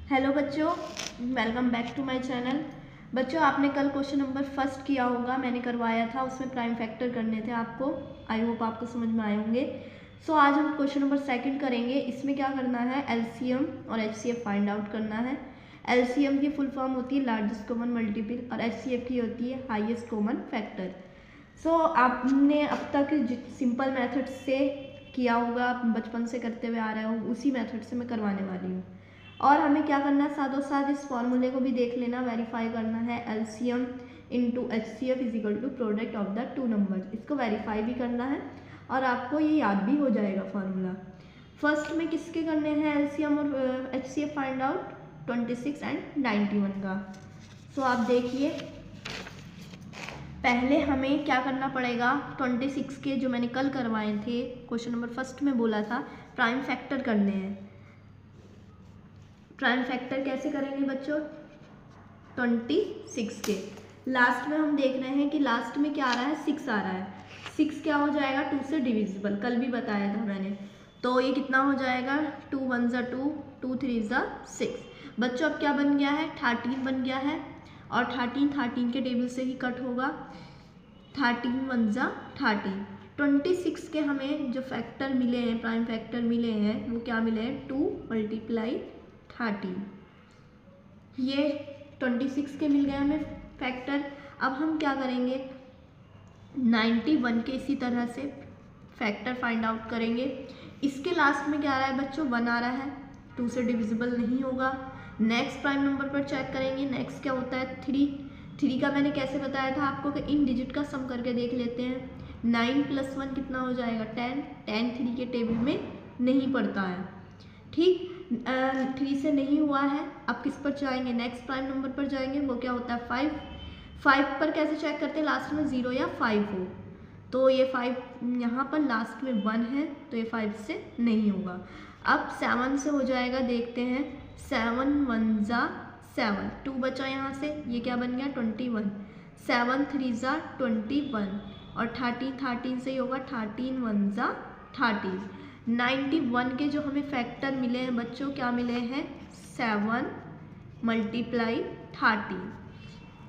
Hello बच्चों, welcome back to my channel. बच्चों, आपने कल क्वेश्चन नंबर फर्स्ट किया होगा, मैंने करवाया था, उसमें प्राइम फैक्टर करने थे आपको। आई होप आपको समझ में आए होंगे। सो आज हम क्वेश्चन नंबर सेकंड करेंगे। इसमें क्या करना है, एलसीएम और एचसीएफ फाइंड आउट करना है। एलसीएम की फुल फॉर्म होती है लार्जेस्ट कॉमन मल्टीपल और एचसीएफ की होती है हाईएस्ट कॉमन फैक्टर। सो आपने अब तक सिंपल मेथड से किया होगा, आप बचपन से करते हुए आ रहे हो, उसी मेथड से मैं करवाने वाली हूँ। और हमें क्या करना है, साथों साथ इस फॉर्मूले को भी देख लेना, वेरीफाई करना है। LCM into H C F is equal to product of the two numbers. इसको वेरीफाई भी करना है और आपको ये याद भी हो जाएगा फॉर्मूला। फर्स्ट में किसके करने हैं एलसीएम और H C F find out, 26 and 91 का। सो आप देखिए, पहले हमें क्या करना पड़ेगा, 26 के जो मैंने कल करवाए थे, क्वेश्चन नंबर फर्स्ट में बोला था प्राइम फैक्टर करने हैं। प्राइम फैक्टर कैसे करेंगे बच्चों, 26 के लास्ट में हम देख रहे हैं कि लास्ट में क्या आ रहा है, 6 आ रहा है। 6 क्या हो जाएगा, 2 से डिविजिबल, कल भी बताया था मैंने। तो ये कितना हो जाएगा, 2 1 ज़ा 2, 2 3 ज़ा 6। बच्चों अब क्या बन गया है, 13 बन गया है। और 13 के टेबल से ही कट होगा। 13 1 ज़ा 13। 26 के हमें जो फैक्टर मिले हैं, प्राइम फैक्टर मिले हैं, वो क्या मिले हैं, 2 × 13। ये 26 के मिल गए हमें फैक्टर। अब हम क्या करेंगे, 91 के इसी तरह से फैक्टर फाइंड आउट करेंगे। इसके लास्ट में क्या आ रहा है बच्चों, 1 आ रहा है, 2 से डिविजिबल नहीं होगा। नेक्स्ट प्राइम नंबर पर चेक करेंगे, नेक्स्ट क्या होता है, 3 का मैंने कैसे बताया था आपको कि इन डिजिट का सम करके देख लेते हैं। 9 + 1 कितना हो जाएगा, 10। 10 3 के टेबल में नहीं पड़ता है, ठीक। 3 से नहीं हुआ है, अब किस पर जाएंगे, नेक्स्ट प्राइम नंबर पर जाएंगे, वो क्या होता है, 5। 5 पर कैसे चेक करते हैं, लास्ट में 0 या 5 हो। तो ये 5 यहाँ पर लास्ट में 1 है, तो ये 5 से नहीं होगा। अब 7 से हो जाएगा, देखते हैं। 7 1 ज़ा 7, 2 बचा यहाँ से, ये क्या बन गया, 21। 7 3 ज़ा 21 और 13 से ही होगा, 13 1 ज़ा 13। 91 के जो हमें फैक्टर मिले हैं बच्चों, क्या मिले हैं, 7 × 13,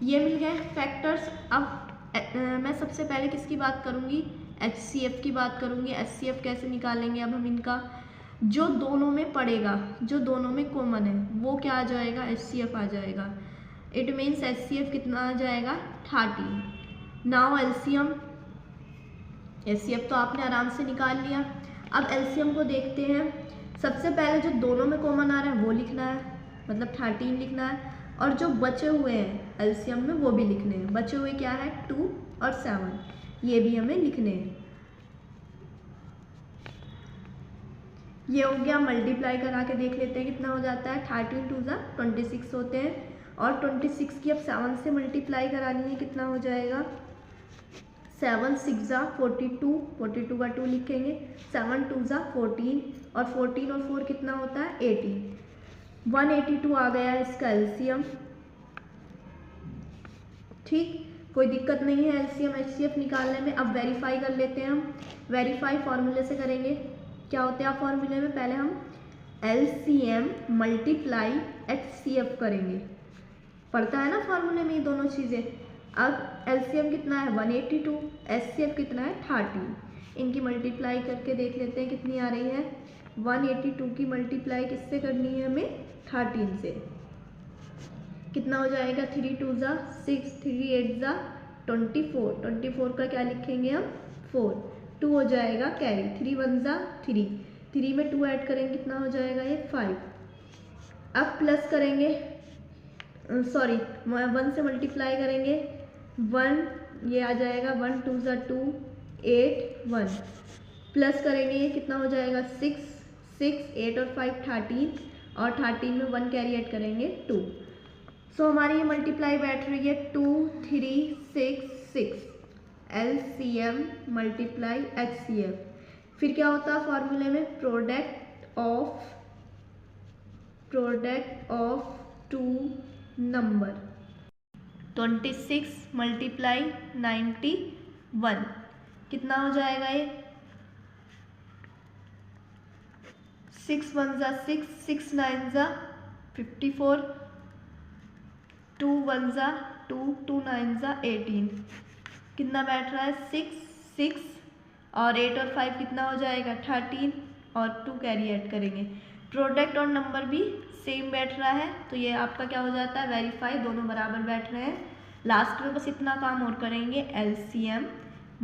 ये मिल गए फैक्टर्स। अब मैं सबसे पहले किसकी बात करूँगी, HCF की बात करूँगी। HCF कैसे निकालेंगे, अब हम इनका जो दोनों में पड़ेगा, जो दोनों में कॉमन है, वो क्या आ जाएगा, HCF आ जाएगा। इट मीन्स HCF कितना आ जाएगा, 13। नाउ LCM, HCF तो आपने आराम से निकाल लिया। अब LCM को देखते हैं। सबसे पहले जो दोनों में कॉमन आ रहा है वो लिखना है, मतलब 13 लिखना है। और जो बचे हुए हैं LCM में वो भी लिखने हैं। बचे हुए क्या है, 2 और 7, ये भी हमें लिखने हैं। ये हो गया, मल्टीप्लाई करा के देख लेते हैं कितना हो जाता है। 13 2 ज़ा 26 होते हैं, और 26 की अब 7 से मल्टीप्लाई करानी है, कितना हो जाएगा, 7 6 ज़ा 42, 42 का 2 लिखेंगे। 7 2 ज़ा 14, और 14 और 4 कितना होता है, 18। 182 आ गया है इसका LCM, ठीक। कोई दिक्कत नहीं है LCM HCF निकालने में। अब वेरीफाई कर लेते हैं हम। वेरीफाई फॉर्मूले से करेंगे। क्या होते हैं फॉर्मूले में, पहले हम LCM × HCF करेंगे, पड़ता है ना फॉर्मूले में ये दोनों चीज़ें। अब LCM कितना है, 182, HCF कितना है, 30। इनकी मल्टीप्लाई करके देख लेते हैं कितनी आ रही है। 182 की मल्टीप्लाई किससे करनी है हमें, 13 से। कितना हो जाएगा, 3 2 ज़ा 6, 3 8 ज़ा 24। 24 का क्या लिखेंगे हम, 4। 2 हो जाएगा कैरी, 3 1 ज़ा 3, 3 में 2 ऐड करेंगे, कितना हो जाएगा ये, 5। अब प्लस करेंगे, सॉरी 1 से मल्टीप्लाई करेंगे, 1 ये आ जाएगा, 1 2 ज़ा 2, 8 1। प्लस करेंगे, ये कितना हो जाएगा, 6 6 8 और 5 13, और 13 में 1 कैरी ऐड करेंगे, 2। सो हमारी ये मल्टीप्लाई बैठ रही है, 2 3 6 6। LCM × HCF, फिर क्या होता है फॉर्मूले में, प्रोडक्ट ऑफ टू नंबर। 26 × 91 कितना हो जाएगा ये, 6 1 ज़ा 6, 6 9 ज़ा 54, 2 1 ज़ा 2, 2 9 ज़ा 18, कितना बैठ रहा है 6 और 8 और 5 कितना हो जाएगा 13 और 2 कैरी ऐड करेंगे। प्रोडक्ट और नंबर भी सेम बैठ रहा है, तो ये आपका क्या हो जाता है वेरीफाई, दोनों बराबर बैठ रहे हैं। लास्ट में बस इतना काम और करेंगे, LCM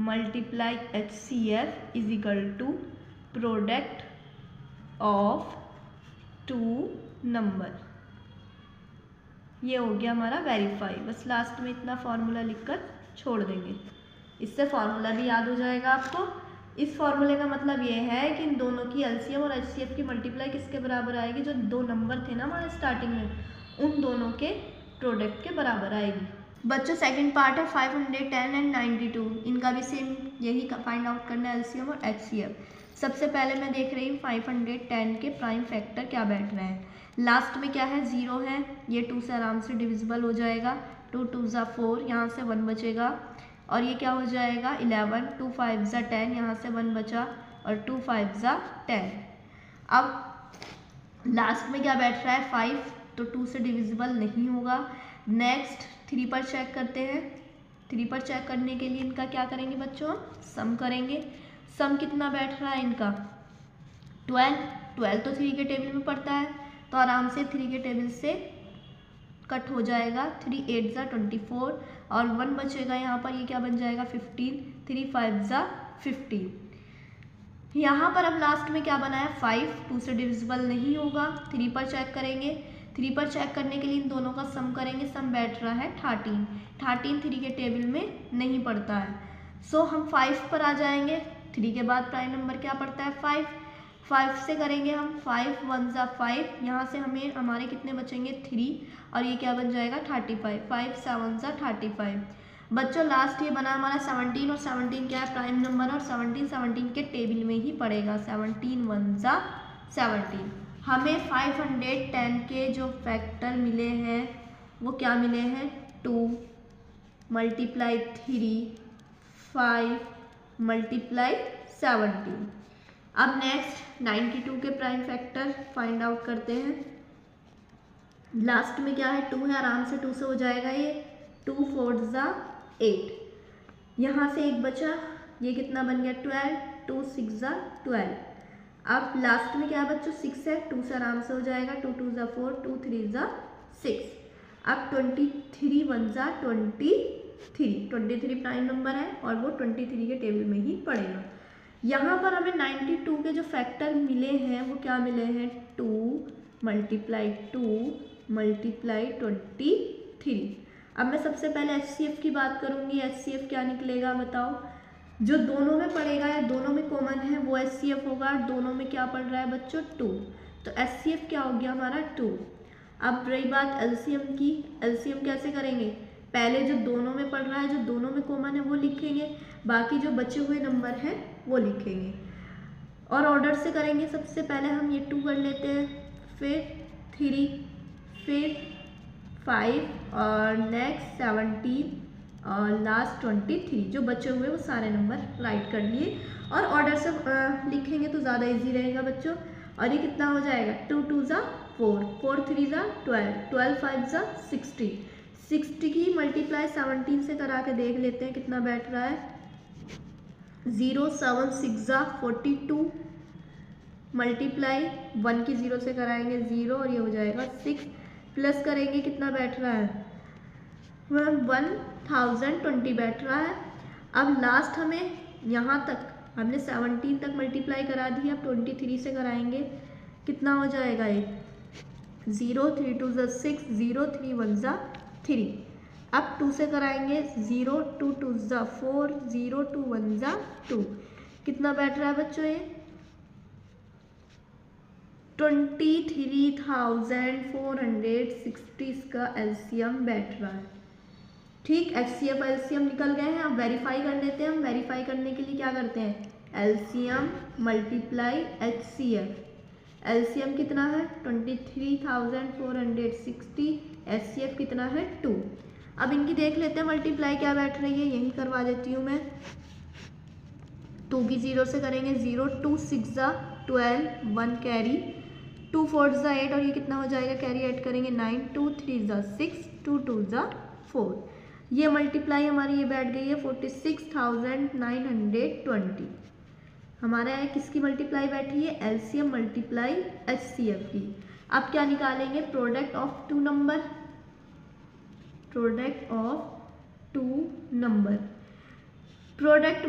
multiply HCF is equal to product of 2 number. ये हो गया हमारा वेरीफाई। बस लास्ट में इतना फॉर्मूला लिखकर छोड़ देंगे, इससे फॉर्मूला भी याद हो जाएगा आपको। इस फॉर्मूले का मतलब ये है कि इन दोनों की LCM और HCF की मल्टीप्लाई किसके बराबर आएगी, जो दो नंबर थे ना हमारे स्टार्टिंग में, उन दोनों के प्रोडक्ट के बराबर आएगी। बच्चों सेकंड पार्ट है 510 एंड 92, इनका भी सेम यही फाइंड आउट करना है LCM और HCF। सबसे पहले मैं देख रही हूँ 510 के प्राइम फैक्टर क्या बैठ रहे हैं। लास्ट में क्या है 0 है, ये 2 से आराम से डिविजिबल हो जाएगा, 2 2 ज़ा 4, यहाँ से 1 बचेगा, और ये क्या हो जाएगा 11, 2 5 ज़ा 10, यहाँ से 1 बचा, और 2 5 ज़ा 10। अब लास्ट में क्या बैठ रहा है 5, तो 2 से डिविजिबल नहीं होगा। नेक्स्ट 3 पर चेक करते हैं। 3 पर चेक करने के लिए इनका क्या करेंगे बच्चों, सम करेंगे। सम कितना बैठ रहा है इनका 12 तो 3 के टेबल में पड़ता है, तो आराम से 3 के टेबल से कट हो जाएगा, 3 8 ज़ा 24 और 1 बचेगा यहाँ पर, ये क्या बन जाएगा 15, 3 5 ज़ा 15। यहाँ पर अब लास्ट में क्या बना है 5, 2 से डिविजिबल नहीं होगा। 3 पर चेक करेंगे। 3 पर चेक करने के लिए इन दोनों का सम करेंगे। सम बैठ रहा है 13 3 के टेबल में नहीं पड़ता है, सो हम 5 पर आ जाएंगे। 3 के बाद प्राइम नंबर क्या पड़ता है 5 से करेंगे हम, 5 1 ज़ा 5, यहाँ से हमें हमारे कितने बचेंगे 3, और ये क्या बन जाएगा 35, 5 7 ज़ा 35। बच्चों लास्ट ये बना हमारा 17, और 17 क्या है प्राइम नंबर, और 17 के टेबल में ही पड़ेगा, 17 1 ज़ा 17। हमें 510 के जो फैक्टर मिले हैं वो क्या मिले हैं 2 मल्टीप्लाई 3 5 मल्टीप्लाई 17। अब नेक्स्ट 92 के प्राइम फैक्टर फाइंड आउट करते हैं। लास्ट में क्या है 2 है, आराम से 2 से हो जाएगा ये, 2 4 ज़ा 8, यहाँ से एक बचा, ये कितना बन गया 12, 2 6 ज़ा 12। अब लास्ट में क्या है बच्चों 6 है, 2 से आराम से हो जाएगा, 2 2 ज़ा 4, 2 3 ज़ा 6। अब 23 1 ज़ा 23 प्राइम नंबर है, और वो 23 के टेबल में ही पड़ेगा। यहाँ पर हमें 92 के जो फैक्टर मिले हैं वो क्या मिले हैं 2 मल्टीप्लाई 2 मल्टीप्लाई 23। अब मैं सबसे पहले HCF की बात करूँगी। HCF क्या निकलेगा बताओ, जो दोनों में पड़ेगा या दोनों में कॉमन है वो HCF होगा। दोनों में क्या पड़ रहा है बच्चों 2, तो HCF क्या हो गया हमारा 2। अब रही बात LCM की, LCM कैसे करेंगे, पहले जो दोनों में पड़ रहा है, जो दोनों में कॉमन है वो लिखेंगे, बाकी जो बचे हुए नंबर हैं वो लिखेंगे, और ऑर्डर से करेंगे। सबसे पहले हम ये 2 कर लेते हैं, फिर 3, फिर 5 और नेक्स्ट 17 और लास्ट 23। जो बचे हुए वो सारे नंबर राइट कर लिए, और ऑर्डर से लिखेंगे तो ज़्यादा इजी रहेगा बच्चों। और ये कितना हो जाएगा 2 2 ज़ा 4, 4 3 ज़ा 12, 12 5 ज़ा 60। 60 की मल्टीप्लाई 17 से करा के देख लेते हैं कितना बैठ रहा है, 0 7 6 ज़ा 42, मल्टीप्लाई 1 की 0 से कराएंगे 0, और ये हो जाएगा 6, प्लस करेंगे कितना बैठ रहा है 1020 बैठ रहा है। अब लास्ट हमें यहाँ तक हमने 17 तक मल्टीप्लाई करा दी, अब 23 से कराएंगे कितना हो जाएगा ये 0 3 2 ज़ा 6, 0 3 1 ज़ा 3। अब 2 से कराएंगे 0 2 2 ज़ा 4, 0 2 1 ज़ा 2। कितना बैठ रहा है बच्चों ये 23,460 इसका LCM बैठ रहा है। ठीक, HCF LCM निकल गए हैं। अब वेरीफाई कर लेते हैं। हम वेरीफाई करने के लिए क्या करते हैं LCM मल्टीप्लाई HCF। LCM कितना है 23,460, HCF कितना है 2। अब इनकी देख लेते हैं मल्टीप्लाई क्या बैठ रही है, यही करवा देती हूँ मैं। 2 की 0 से करेंगे 0 2 6 ज़ा 12, 1 कैरी, 2 4 ज़ा 8 और ये कितना हो जाएगा, कैरी ऐड करेंगे 9, 2 3 ज़ा 6, 2 2 ज़ा 4। ये मल्टीप्लाई हमारी ये बैठ गई है 46,920। हमारा है किसकी मल्टीप्लाई बैठी है, एलसीएम मल्टीप्लाई एचसीएफ की। अब क्या निकालेंगे, product of two number, product of two number. Product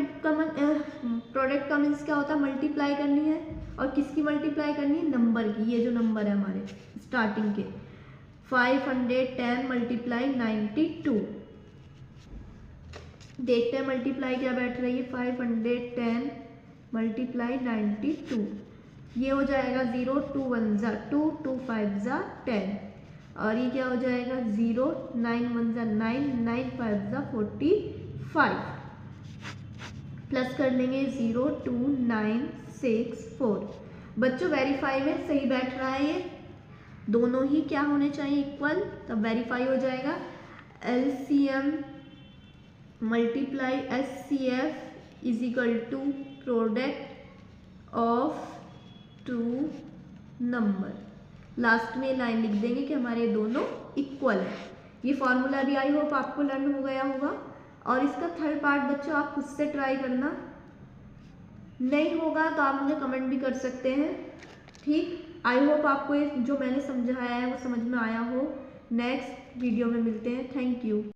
का मीन्स क्या होता है, मल्टीप्लाई करनी है, और किसकी मल्टीप्लाई करनी है, नंबर की। ये जो नंबर है हमारे स्टार्टिंग के 510 मल्टीप्लाई 92। देखते हैं मल्टीप्लाई क्या बैठ रही है, 510 मल्टीप्लाई 92। ये हो जाएगा 0, 2 1 ज़ा 2, 2 5 ज़ा 10, और ये क्या हो जाएगा 0, 9 1 ज़ा 9, 9 5 ज़ा 45, प्लस कर लेंगे 0 2 9 6 4। बच्चों वेरीफाई में सही बैठ रहा है, ये दोनों ही क्या होने चाहिए, इक्वल, तब वेरीफाई हो जाएगा। LCM multiply HCF is equal to product of two number. Last में लाइन लिख देंगे कि हमारे दोनों इक्वल है। ये फॉर्मूला भी आई होप आपको लर्न हो गया होगा, और इसका थर्ड पार्ट बच्चों आप खुद से ट्राई करना, नहीं होगा तो आप मुझे कमेंट भी कर सकते हैं, ठीक। आई होप आपको ये जो मैंने समझाया है वो समझ में आया हो। नेक्स्ट वीडियो में मिलते हैं, थैंक यू।